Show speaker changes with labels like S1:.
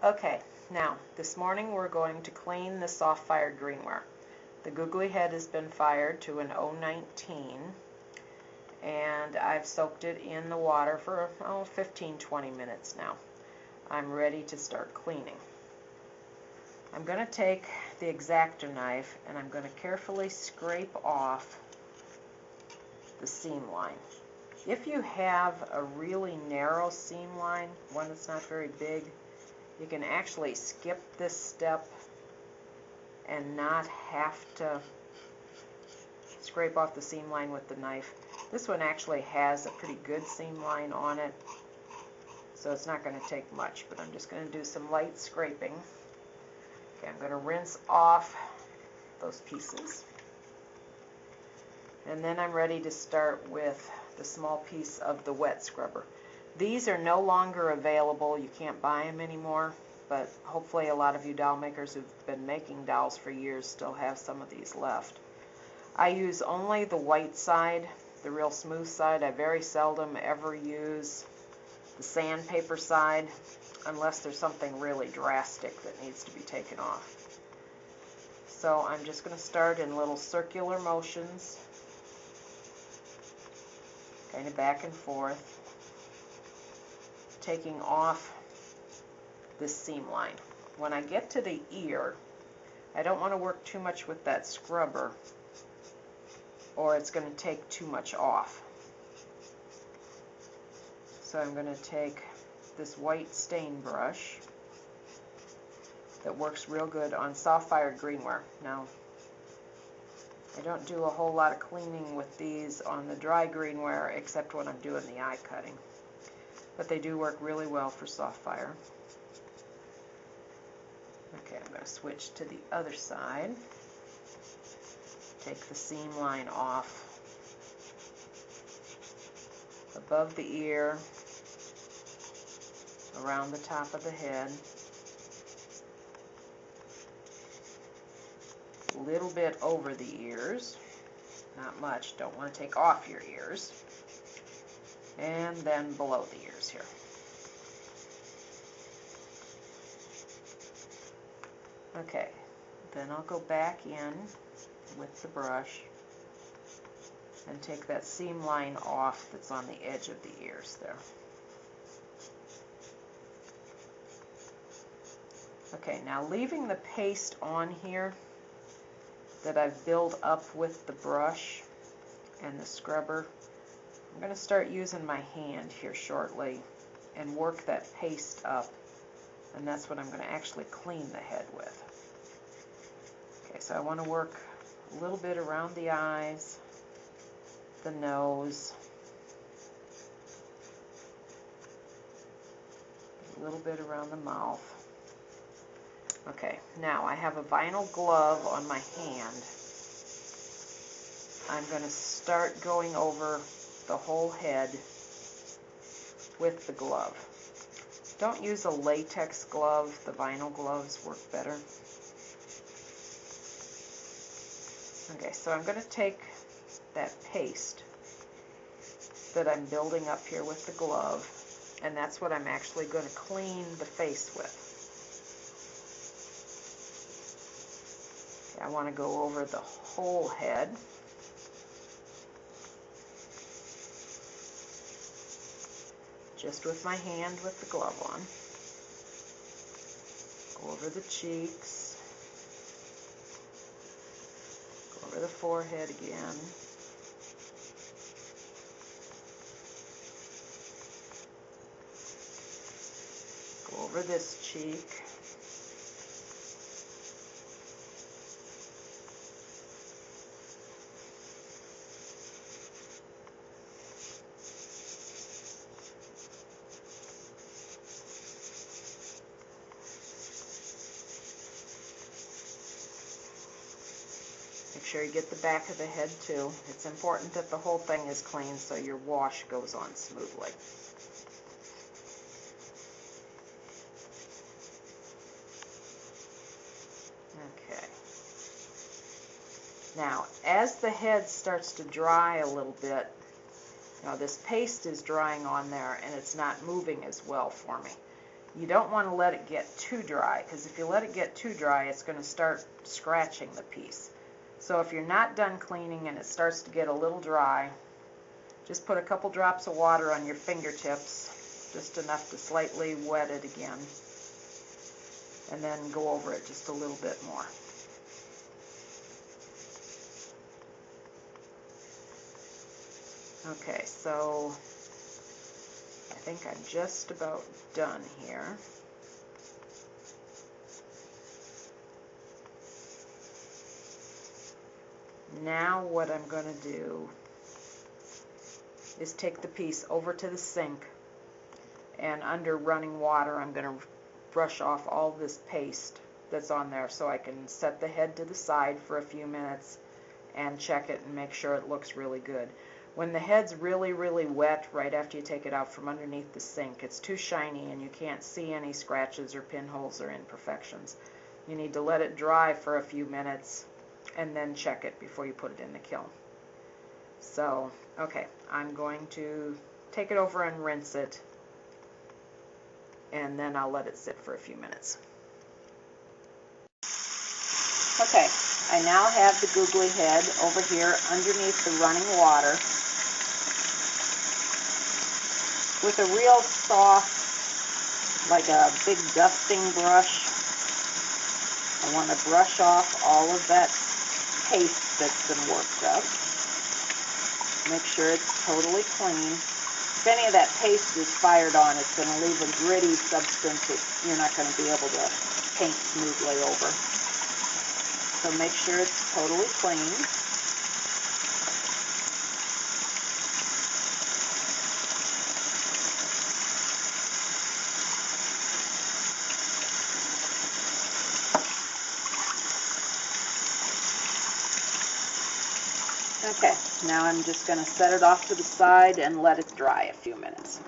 S1: Okay, now this morning we're going to clean the soft-fired greenware. The Googly head has been fired to an 019 and I've soaked it in the water for 15-20 minutes now. I'm ready to start cleaning. I'm going to take the X-Acto knife and I'm going to carefully scrape off the seam line. If you have a really narrow seam line, one that's not very big, you can actually skip this step and not have to scrape off the seam line with the knife. This one actually has a pretty good seam line on it, so it's not going to take much, but I'm just going to do some light scraping. Okay, I'm going to rinse off those pieces. And then I'm ready to start with the small piece of the wet scrubber. These are no longer available. You can't buy them anymore, but hopefully a lot of you doll makers who've been making dolls for years still have some of these left. I use only the white side, the real smooth side. I very seldom ever use the sandpaper side unless there's something really drastic that needs to be taken off. So I'm just going to start in little circular motions, kind of back and forth, taking off this seam line. When I get to the ear, I don't want to work too much with that scrubber or it's going to take too much off. So I'm going to take this white stain brush that works real good on soft-fired greenware. Now, I don't do a whole lot of cleaning with these on the dry greenware except when I'm doing the eye cutting. But they do work really well for soft fire. Okay, I'm going to switch to the other side. Take the seam line off above the ear, around the top of the head, a little bit over the ears, not much, don't want to take off your ears, and then below the ears here. Okay, then I'll go back in with the brush and take that seam line off that's on the edge of the ears there. Okay, now leaving the paste on here that I've built up with the brush and the scrubber, I'm going to start using my hand here shortly and work that paste up, and that's what I'm going to actually clean the head with. Okay, so I want to work a little bit around the eyes, the nose, a little bit around the mouth. Okay, now I have a vinyl glove on my hand. I'm going to start going over the whole head with the glove. Don't use a latex glove. The vinyl gloves work better. Okay, so I'm going to take that paste that I'm building up here with the glove, and that's what I'm actually going to clean the face with. Okay, I want to go over the whole head. Just with my hand with the glove on. Go over the cheeks. Go over the forehead again. Go over this cheek. Make sure you get the back of the head too. It's important that the whole thing is clean so your wash goes on smoothly. Okay. Now, as the head starts to dry a little bit, now this paste is drying on there and it's not moving as well for me. You don't want to let it get too dry, because if you let it get too dry, it's going to start scratching the piece. So if you're not done cleaning and it starts to get a little dry, just put a couple drops of water on your fingertips, just enough to slightly wet it again, and then go over it just a little bit more. Okay, so I think I'm just about done here. Now what I'm going to do is take the piece over to the sink, and under running water I'm going to brush off all this paste that's on there, so I can set the head to the side for a few minutes and check it and make sure it looks really good. When the head's really, really wet right after you take it out from underneath the sink, it's too shiny and you can't see any scratches or pinholes or imperfections. You need to let it dry for a few minutes and then check it before you put it in the kiln. So, okay, I'm going to take it over and rinse it, and then I'll let it sit for a few minutes. Okay, I now have the googly head over here underneath the running water with a real soft, like a big dusting brush. I want to brush off all of that paste that's been worked up. Make sure it's totally clean. If any of that paste is fired on, it's going to leave a gritty substance that you're not going to be able to paint smoothly over. So make sure it's totally clean. Okay, now I'm just going to set it off to the side and let it dry a few minutes.